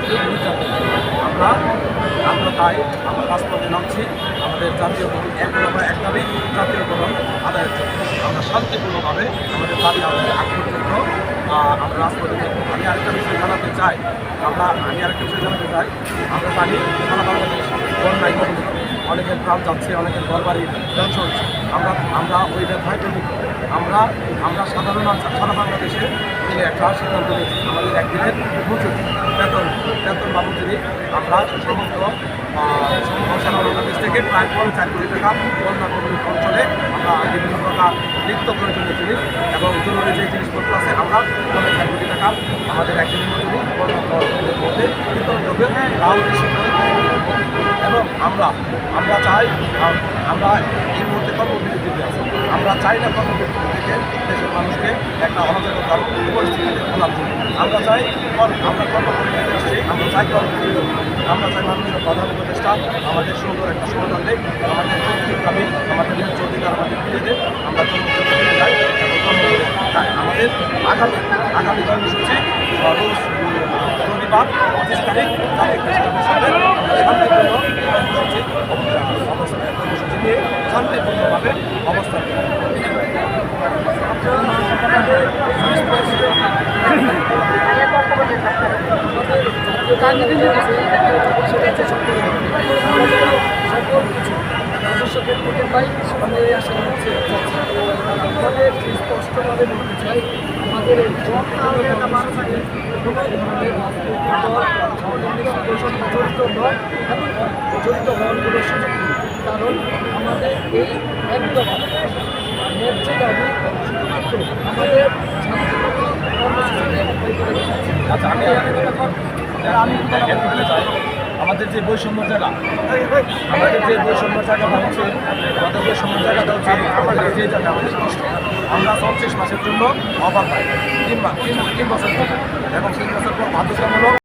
কেউ নির্যাতন। আমরা আমরা তাই আমরা রাজপথে নামছি আমাদের জাতীয়করণ এক দাবি জাতীয়করণ আদায়ের জন্য। আমরা শান্তিপূর্ণভাবে আমাদের দাবি আদায় আগ পর্যন্ত আমরা রাজপথে থাকবো। আমি আরেকটা বিষয় জানাতে চাই আমরা জানি সারা বাংলাদেশ বন্যায় কবলিত, অনেকের প্রাণ যাচ্ছে, অনেকের ঘরবাড়ি ধ্বংস হচ্ছে। আমরা ওই ব্যথায় কবলিত। আমরা সারা বাংলাদেশে মিলে একটা সিদ্ধান্ত নিয়েছি আমাদের একদিনের মজুরি বেতন বাবদ আমরা সমস্ত সারা বাংলাদেশ থেকে প্রায় 4 কোটি টাকা বন্যা কবলিত অঞ্চলে আমরা বিভিন্ন প্রকার নিত্য প্রয়োজনীয় জিনিস এবং জরুরি যে জিনিসপত্র আছে আমরা 4 কোটি টাকা আমাদের একদিনের মজুরি বন্যা মধ্যে বিতরণ করবে এবং আমরা চাই আমরা এই মুহূর্তে কর্মবিরতিতে আছি। আমরা চাই না কর্মবিরতি থেকে দেশের মানুষকে একটা অরাজকতার পরিস্থিতিতে ফেলার জন্য। আমরা চাই কর্মবিরতিতে আসছি, আমরা চাই কর্মবিরতি, আমরা চাই মানুষের প্রধান উপদেষ্টা আমাদের সুন্দর একটা সমাধান দেয়, আমাদের যৌক্তিক দাবি আমাদের ন্যায্য অধিকার আমাদের ফিরে দেয়। আমরা কর্মবিরতিতে যাই এবং কর্মবিরতি চাই। আমাদের আগামী কর্মসূচি রোজ রবিবার 25 তারিখ সাথে শান্তিপূর্ণ কর্মসূচি নিয়ে শান্তিপূর্ণভাবে অবস্থান আমাদের স্পষ্টভাবে বলতে চাই আমাদের কোনো ধরনের জড়িত নয় এবং জড়িত হওয়ার কোনো সুযোগ নেই। কারণ আমাদের এই একদম ন্যায্য দাবি শুধুমাত্র আমাদের আচ্ছা আমি চাই আমাদের যে বৈষম্য জায়গা আমাদের জায়গাটা হচ্ছে আমাদের যে জায়গা আমাদের কষ্ট আমরা 34 মাসের জন্য অবাক পাই 3 বছর এবং 3 বছর পর বাধ্যতামূলক